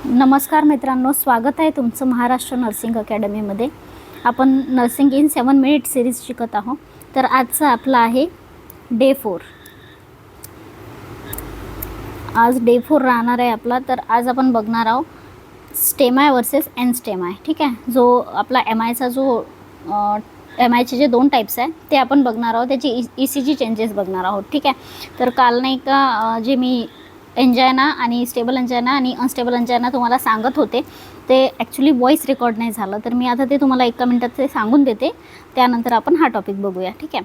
नमस्कार मित्रांनो, स्वागत आहे तुमचं महाराष्ट्र नर्सिंग अकॅडमीमध्ये. आपण नर्सिंग इन 7 मिनिट सिरीज शिकत आहोत. तर आजचा आपला आहे डे 4. आज डे 4 राहणार आहे आपला. तर आज आपण बघणार आहोत स्टेमाय वर्सेस एन स्टेमाय. ठीक आहे, जो आपला एम आयचे जे 2 टाईप्स आहे ते आपण बघणार आहोत. त्याची ECG चेंजेस बघणार आहोत. ठीक आहे, तर काल नाही का जे मी एंजायना आणि स्टेबल एंजायना आणि अनस्टेबल एंजायना तुम्हाला सांगत होते, ते ॲक्च्युली व्हॉईस रेकॉर्ड नाही झालं. तर मी आता ते तुम्हाला 1 मिनिटात ते सांगून देते, त्यानंतर आपण हा टॉपिक बघूया. ठीक आहे,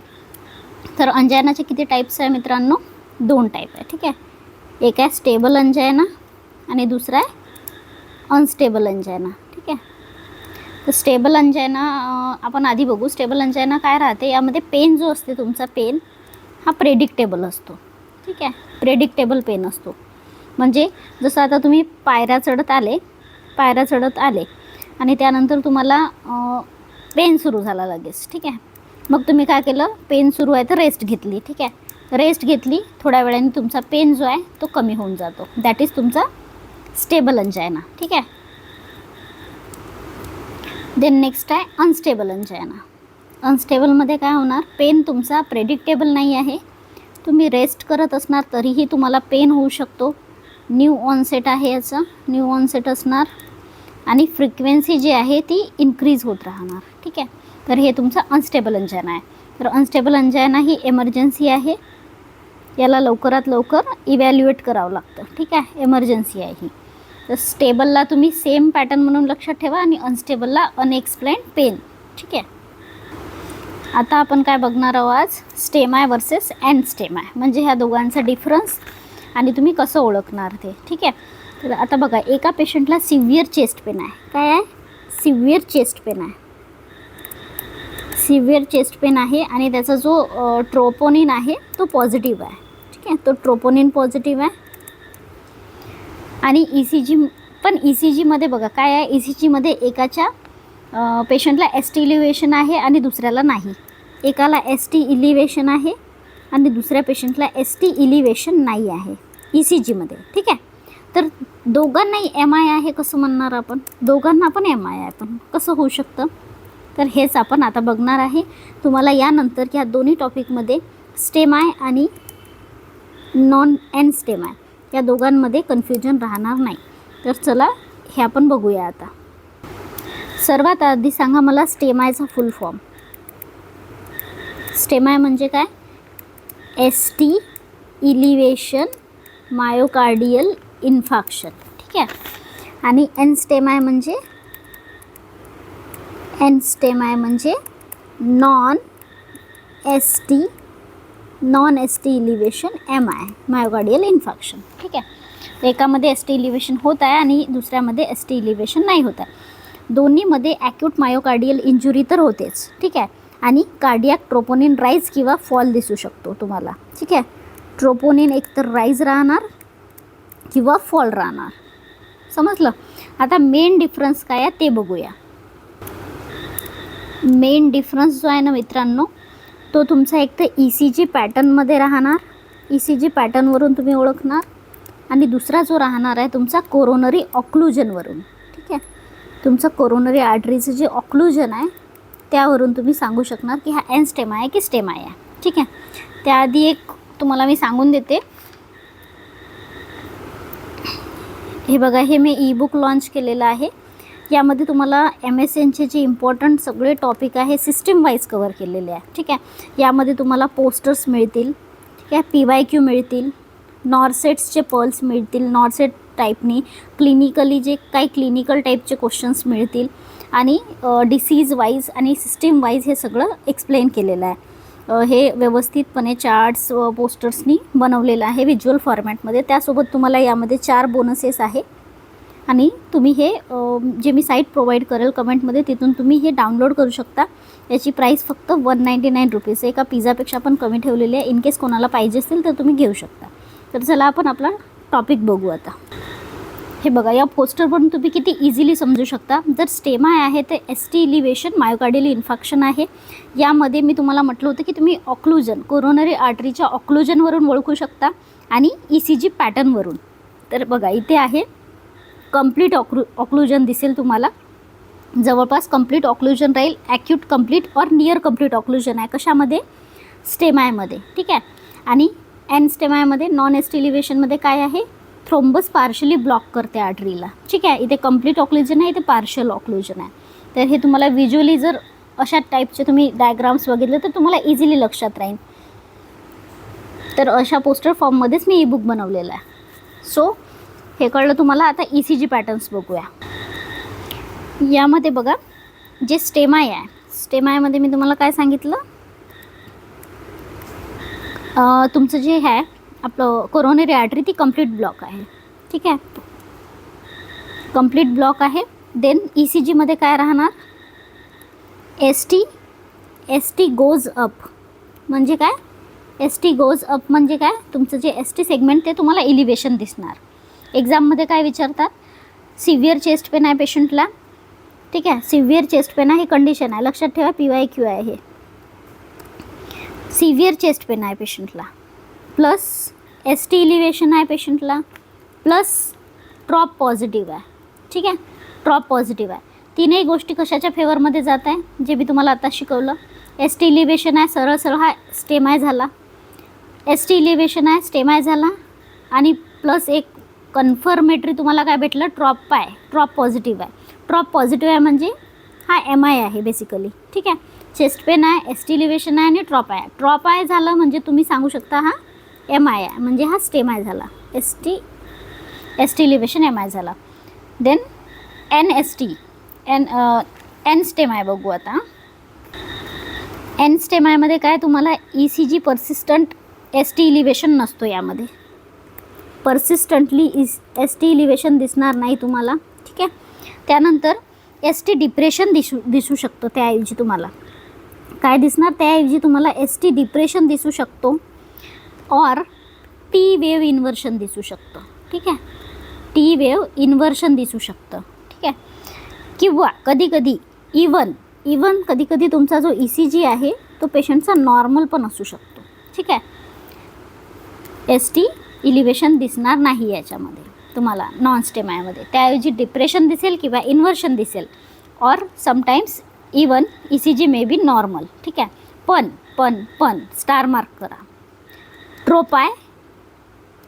तर अंजायनाचे किती टाईप्स आहे मित्रांनो? 2 टाईप आहे. ठीक आहे, एक आहे स्टेबल अंजायना आणि दुसरा आहे अनस्टेबल अंजायना. ठीक आहे, तर स्टेबल अंजायना आपण आधी बघू. स्टेबल अंजायना काय राहते, यामध्ये पेन जो असते तुमचा पेन हा प्रेडिक्टेबल असतो. ठीक आहे, प्रेडिक्टेबल पेन असतो. म्हणजे जसं आता तुम्ही पायऱ्या चढत आले आणि त्यानंतर तुम्हाला पेन सुरू झाला लगेच. ठीक आहे, मग तुम्ही काय केलं, पेन सुरू आहे तर रेस्ट घेतली. ठीक आहे, रेस्ट घेतली, थोड्या वेळाने तुमचा पेन जो आहे तो कमी होऊन जातो. दॅट इज तुमचा स्टेबल अंजायना. ठीक आहे, देन नेक्स्ट आहे अनस्टेबल अंजायना. अनस्टेबलमध्ये काय होणार, पेन तुमचा प्रेडिक्टेबल नाही आहे. तुम्ही रेस्ट करत असणार तरीही तुम्हाला पेन होऊ शकतो. न्यू ऑनसेट आहे याचा, न्यू ऑनसेट असणार आणि फ्रिक्वेन्सी जी आहे ती इन्क्रीज होत राहणार. ठीक आहे, तर हे तुमचं अनस्टेबल अंजायना आहे. तर अनस्टेबल अंजायना ही एमर्जन्सी आहे. याला लवकरात लवकर इव्हॅल्युएट करावं लागतं. ठीक आहे, एमर्जन्सी आहे ही. तर स्टेबलला तुम्ही सेम पॅटर्न म्हणून लक्षात ठेवा आणि अनस्टेबलला अनएक्सप्लेन्ड पेन. ठीक आहे, आता आपण काय बघणार आहोत आज, स्टेमाय वर्सेस एन स्टेमाय, म्हणजे ह्या दोघांचा डिफरन्स आणि तुम्ही कसं ओळखणार ते. ठीक आहे, तर आता बघा, एका पेशंटला सिव्हिअर चेस्ट पेन आहे. काय आहे, सिव्हिअर चेस्ट पेन आहे. सिव्हिअर चेस्ट पेन आहे आणि त्याचा जो ट्रोपोनिन आहे तो पॉझिटिव्ह आहे. ठीक आहे, तो ट्रोपोनिन पॉझिटिव्ह आहे. आणि ECGमध्ये बघा काय आहे, ECGमध्ये एकाच्या पेशंटला ST इलिव्हेशन आहे आणि दुसऱ्याला नाही. एकाला ST इलिव्हेशन आहे आणि दुसऱ्या पेशंटला ST इलिव्हेशन नाही आहे ECGमध्ये. ठीक आहे, तर दोघांनाही MI आहे कसं म्हणणार आपण, दोघांना पण MI आहे, पण कसं होऊ शकतं, तर हेच आपण आता बघणार आहे. तुम्हाला यानंतर ह्या दोन्ही टॉपिकमध्ये स्टेमाय आणि नॉन एन स्टेमाय या दोघांमध्ये कन्फ्युजन राहणार नाही. तर चला हे आपण बघूया आता. सर्वात आधी सांगा मला स्टेमायचा फुल फॉर्म. स्टेमाय म्हणजे काय, ST इलिव्हेशन मायोकार्डियल इन्फार्क्शन. ठीक आहे, आणि एन स्टेमाय म्हणजे non ST elevation MI myocardial infarction. ठीक आहे, एकामध्ये ST इलिव्हेशन होत आहे आणि दुसऱ्यामध्ये ST इलिव्हेशन नाही होत आहे. दोन्हीमध्ये ॲक्यूट मायोकार्डियल इंजुरी तर होतेच. ठीक आहे, आणि कार्डियाक ट्रोपोनिन राईज किंवा फॉल दिसू शकतो तुम्हाला. ठीक आहे, ट्रोपोनिन एकतर राईज राहणार किंवा फॉल राहणार. समजलं. आता मेन डिफरन्स काय आहे ते बघूया. मेन डिफरन्स जो आहे ना मित्रांनो, तो तुमचा एक तर ECG पॅटर्नमध्ये राहणार, ECG पॅटर्नवरून तुम्ही ओळखणार, आणि दुसरा जो राहणार आहे तुमचा कोरोनरी ऑक्लुजनवरून. ठीक आहे, तुमचं कोरोनरी आर्टरीचं जे ऑक्लुजन आहे त्यावरून तुम्ही सांगू शकणार की हा एन स्टेमाय आहे की स्टेमाय आहे. ठीक आहे, त्याआधी एक तुम्हाला मी सांगून देते. हे बघा, हे मी ईबुक लॉन्च केलेलं आहे. यामध्ये तुम्हाला MSNचे जे इम्पॉर्टंट सगळे टॉपिक आहे सिस्टीम वाईज कवर केलेले आहे. ठीक आहे, यामध्ये तुम्हाला पोस्टर्स मिळतील, ठीक आहे, PYQ मिळतील, नॉरसेट्सचे पल्स मिळतील, नॉरसेट टाईपनी क्लिनिकली जे काही क्लिनिकल टाईपचे क्वेश्चन्स मिळतील, आणि डिसीज वाईज आणि सिस्टीम वाईज हे सगळं एक्सप्लेन केलेलं आहे. हे व्यवस्थितपणे चार्ट्स पोस्टर्सनी बनवलेलं आहे व्हिज्युअल फॉर्मॅटमध्ये. त्यासोबत तुम्हाला यामध्ये 4 बोनसेस आहे आणि तुम्ही हे जे मी साईट प्रोव्हाइड करेल कमेंटमध्ये, तिथून तुम्ही हे डाउनलोड करू शकता. याची प्राईस फक्त 199 रुपीज. एका पिझ्झापेक्षा पण कमी ठेवलेली आहे. इन केस कोणाला पाहिजे असेल तर तुम्ही घेऊ शकता. तर चला आपण आपला टॉपिक बघू आता. हे बघा, या पोस्टरवरून तुम्ही किती इझिली समजू शकता. जर स्टेमाय आहे ते ST इलिव्हेशन मायोकार्डियल इन्फार्क्शन आहे. यामध्ये मी तुम्हाला म्हटलं होतं की तुम्ही ऑक्लुजन, कोरोनरी आर्टरीच्या ऑक्लुजनवरून ओळखू शकता आणि ECG पॅटर्नवरून. तर बघा, इथे आहे कंप्लीट ऑक्लुजन दिसेल तुम्हाला, जवळपास कंप्लीट ऑक्लुजन राहील. ॲक्यूट कंप्लीट और नियर कंप्लीट ऑक्लुजन आहे कशामध्ये, स्टेमायमध्ये. ठीक आहे. आणि एन स्टेमायमध्ये नॉन एस्टी इलिव्हेशनमध्ये काय आहे, थ्रोम्बस पार्शली ब्लॉक करते आर्टरीला. ठीक आहे. इथे कंप्लीट ऑक्लुजन आहे, इथे पार्शल ऑक्लुजन आहे. तर हे तुम्हाला व्हिज्युअली जर अशा टाईपचे तुम्ही डायग्राम्स बघितले तर तुम्हाला इझिली लक्षात राहील. तर अशा पोस्टर फॉर्ममध्येच मी ई बुक बनवलेलं आहे. सो हे कळलं तुम्हाला. आता ECG पॅटर्न्स बघूया. यामध्ये बघा जे स्टेमाय आहे, स्टेमायमध्ये मी तुम्हाला काय सांगितलं, तुमचं जे आहे आपलं कोरोनरी आर्टरी ती कंप्लीट ब्लॉक आहे. ठीक आहे, कंप्लीट ब्लॉक आहे. देन ECGमध्ये काय राहणार, एस टी गोज अप. म्हणजे काय, एस टी गोज अप म्हणजे काय, तुमचं जे ST सेगमेंट ते तुम्हाला इलिव्हेशन दिसणार. एक्झाममध्ये काय विचारतात, सिव्हिअर चेस्ट पेन आहे पेशंटला. ठीक आहे, सिव्हिअर चेस्ट पेन आहे, हे कंडिशन आहे, लक्षात ठेवा, PYQ आहे हे. सिव्हिअर चेस्ट पेन आहे पेशंटला, प्लस ST इलिव्हेशन आहे पेशंटला, प्लस ट्रॉप पॉझिटिव्ह आहे. ठीक आहे, ट्रॉप पॉझिटिव्ह आहे. तीनही गोष्टी कशाच्या फेवरमध्ये जात आहे, जे मी तुम्हाला आता शिकवलं. ST इलिव्हेशन आहे, सरळ सरळ हा स्टेमाय झाला. ST इलिव्हेशन आहे, स्टेमाय झाला. आणि प्लस एक कन्फर्मेटरी तुम्हाला काय भेटलं, ट्रॉप आहे, ट्रॉप पॉझिटिव्ह आहे. ट्रॉप पॉझिटिव्ह आहे म्हणजे हा MI आहे बेसिकली. ठीक आहे, चेस्ट पेन आहे, ST इलिव्हेशन आहे आणि ट्रॉप आहे. ट्रॉप आहे झालं म्हणजे तुम्ही सांगू शकता हा MI आहे, म्हणजे हा स्टेमाय झाला. ST इलिव्हेशन MI झाला. देन एन स्टेमाय बघू आता. एन स्टेमायमध्ये काय तुम्हाला ECG परसिस्टंट ST इलिव्हेशन नसतो. यामध्ये परसिस्टंटली ST इलिव्हेशन दिसणार नाही तुम्हाला. ठीक आहे, त्यानंतर ST डिप्रेशन दिसू शकतं. त्याऐवजी तुम्हाला काय दिसणार, त्याऐवजी तुम्हाला ST डिप्रेशन दिसू शकतो और T वेव इन्व्हर्शन दिसू शकतं. ठीक आहे, T वेव इन्व्हर्शन दिसू शकतं. ठीक आहे, किंवा कधीकधी इवन कधीकधी तुमचा जो ECG आहे तो पेशंटचा नॉर्मल पण असू शकतो. ठीक आहे, ST इलिव्हेशन दिसणार नाही याच्यामध्ये तुम्हाला नॉन स्टेमायमध्ये, त्याऐवजी डिप्रेशन दिसेल किंवा इन्व्हर्शन दिसेल. और sometimes even ECG may be normal. ठीक आहे, पण स्टार मार्क करा,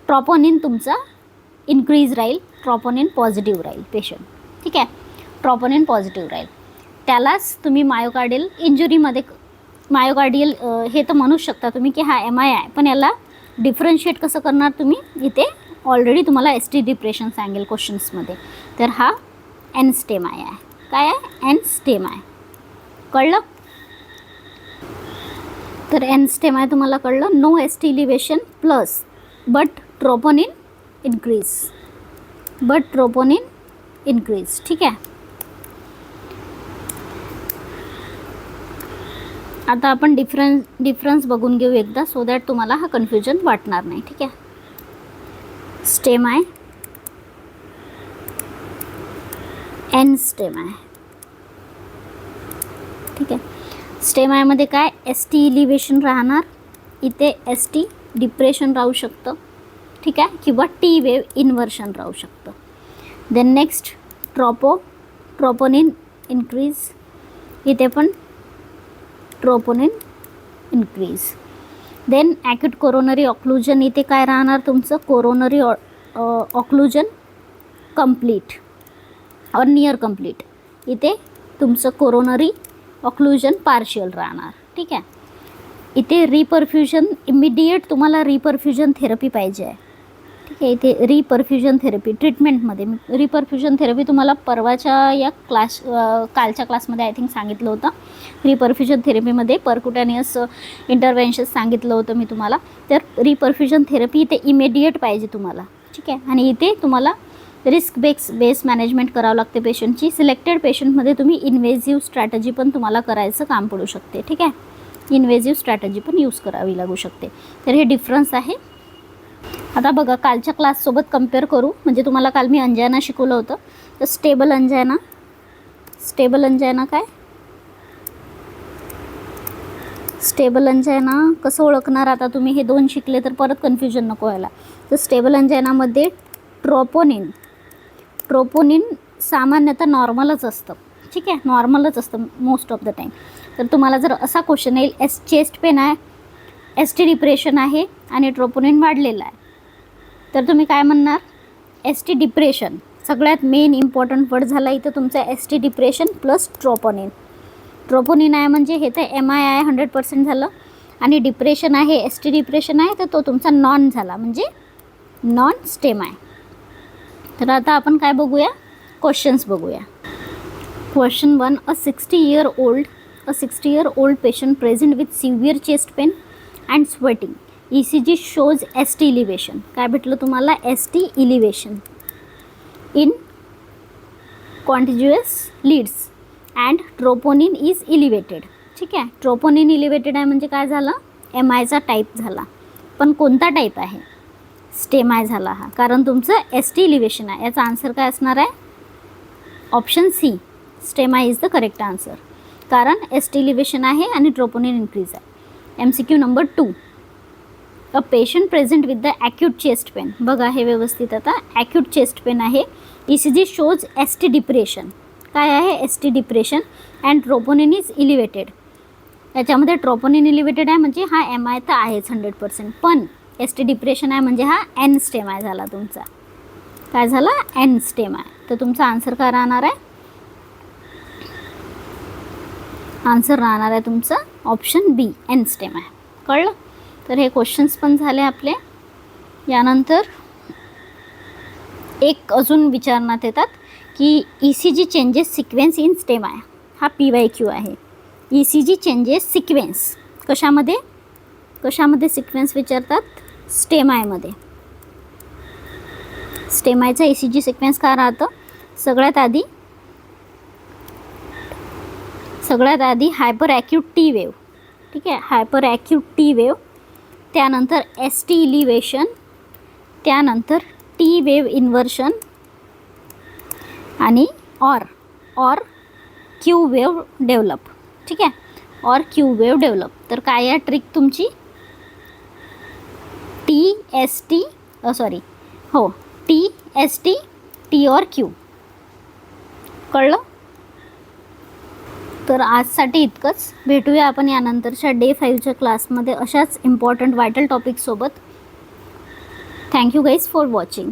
ट्रोपोनिन तुमचा इन्क्रीज राहील, ट्रोपोनिन पॉझिटिव्ह राहील पेशंट. ठीक आहे, ट्रोपोनिन पॉझिटिव्ह राहील. त्यालाच तुम्ही मायोकार्डियल इंजुरीमध्ये मायोकार्डियल हे तर म्हणूच शकता तुम्ही की हा MI आहे. पण याला डिफरन्शिएट कसं करणार तुम्ही, इथे ऑलरेडी तुम्हाला ST डिप्रेशन सांगेल क्वेश्चन्समध्ये. तर हा एन स्टेमाय आहे. काय आहे, एन स्टेमाय. कळलं. तर एन स्टेमाय तुम्हाला कळलं. No ST elevation plus but troponin increase. ठीक आहे, आता आपण डिफरन्स बघून घेऊ एकदा, सो दॅट तुम्हाला हा कन्फ्युजन वाटणार नाही. ठीक आहे, स्टेमाय, एन स्टेमाय. ठीक आहे, स्टेमायमध्ये काय ST इलिव्हेशन राहणार, इथे ST डिप्रेशन राहू शकतं. ठीक आहे, किंवा T वेव इन्व्हर्शन राहू शकतं. देन नेक्स्ट ट्रोपोनिन इन्क्रीज, इथे पण troponin increase. Then acute coronary occlusion, इथे काय राहणार तुमचं, कोरोनरी ऑक्लुजन कंप्लीट और नियर कंप्लीट. इथे तुमचं कोरोनरी ऑक्लुजन पार्शियल राहणार. ठीक आहे, इथे रिपरफ्युजन इमिडिएट तुम्हाला रिपरफ्युजन थेरपी पाहिजे आहे. ठीक आहे, इथे रिपरफ्युजन थेरपी ट्रीटमेंटमध्ये रिपरफ्युजन थेरपी तुम्हाला परवाच्या या कालच्या क्लासमध्ये आय थिंक सांगितलं होतं. रिपरफ्युजन थेरपीमध्ये परक्युटेनियस इंटरव्हेन्शन्स सांगितलं होतं मी तुम्हाला. तर रिपरफ्युजन थेरपी इथे इमिडिएट पाहिजे तुम्हाला. ठीक आहे, आणि इथे तुम्हाला रिस्क बेस मॅनेजमेंट करावं लागते पेशंटची. सिलेक्टेड पेशंटमध्ये तुम्ही इन्व्हेजिव्ह स्ट्रॅटजी पण तुम्हाला करायचं काम पडू शकते. ठीक आहे, इन्व्हेजिव्ह स्ट्रॅटजी पण यूज करावी लागू शकते. तर हे डिफरन्स आहे. आता बघा कालच्या क्लाससोबत कम्पेअर करू, म्हणजे तुम्हाला काल मी अंजायना शिकवलं होतं. तर स्टेबल अंजायना काय, स्टेबल अंजायना कसं ओळखणार, आता तुम्ही हे दोन शिकले तर परत कन्फ्युजन नको व्हायला. तर स्टेबल अंजायनामध्ये ट्रोपोनिन सामान्यतः नॉर्मलच असतं, ठीक आहे, नॉर्मलच असतं मोस्ट ऑफ द टाईम. तर तुम्हाला जर असा क्वेश्चन येईल, चेस्ट पेन आहे, ST डिप्रेशन आहे आणि ट्रोपोनिन वाढलेला आहे, तर तुम्ही काय म्हणणार? ST depression. सगळ्यात मेन इम्पॉर्टंट वर्ड झाला इथं तुमचा ST depression plus troponin. Troponin आहे म्हणजे हे तर MI आहे 100% झालं, आणि डिप्रेशन आहे, ST डिप्रेशन आहे, तर तो तुमचा नॉन झाला, म्हणजे नॉन स्टेम आहे. तर आता आपण काय बघूया? क्वेश्चन्स बघूया. Question 1, a 60-year-old patient present with severe chest pain and sweating. ECG shows ST elevation. काय भेटलं तुम्हाला? ST elevation in contiguous leads and troponin is elevated. ठीक आहे, ट्रोपोनिन इलिव्हेटेड आहे म्हणजे काय झालं? MIचा टाईप झाला. पण कोणता टाईप आहे? स्टेमाय झाला हा, कारण तुमचं ST इलिव्हेशन आहे. याचा आन्सर काय असणार आहे? Option C, STEMI is the correct answer, कारण ST इलिव्हेशन आहे आणि ट्रोपोनिन इन्क्रीज आहे. MCQ नंबर 2, a patient present with the acute chest pain. बघा हे व्यवस्थित, आता ॲक्यूट चेस्ट पेन आहे. ECG shows ST depression. काय आहे? ST depression and troponin is elevated. याच्यामध्ये ट्रोपोनिन इलिव्हेटेड आहे म्हणजे हा MI तर आहेच 100%, पण ST डिप्रेशन आहे म्हणजे हा N स्टेमाय झाला तुमचा. काय झाला? N स्टेमाय. तर तुमचा आन्सर काय राहणार आहे? आन्सर राहणार आहे तुमचं ऑप्शन B, N स्टेमाय. कळलं? तर हे क्वेश्चन्स पण झाले आपले. यानंतर एक अजून विचारण्यात येतात की ECG चेंजेस सिक्वेन्स इन स्टेमाय. हा PYQ आहे. ECG चेंजेस सिक्वेन्स कशामध्ये? कशामध्ये सिक्वेन्स विचारतात? स्टेमायमध्ये. स्टेमायचा ECG सिक्वेन्स काय राहतं? सगळ्यात आधी हायपर ॲक्यूट टी वेव. ठीक आहे, हायपर ॲक्यूट टी वेव, त्यानंतर ST इलिव्हेशन, त्यानंतर टी वेव इन्व्हर्शन आणि ऑर क्यू वेव डेव्हलप. ठीक आहे, ऑर क्यू वेव डेव्हलप. तर काय आहे ट्रिक तुमची? TST T और Q. कळलं? तर आजसाठी इतकंच. भेटूया आपण यानंतरच्या डे 5च्या क्लासमध्ये अशाच इम्पॉर्टंट व्हायटल टॉपिकसोबत. Thank you guys for watching.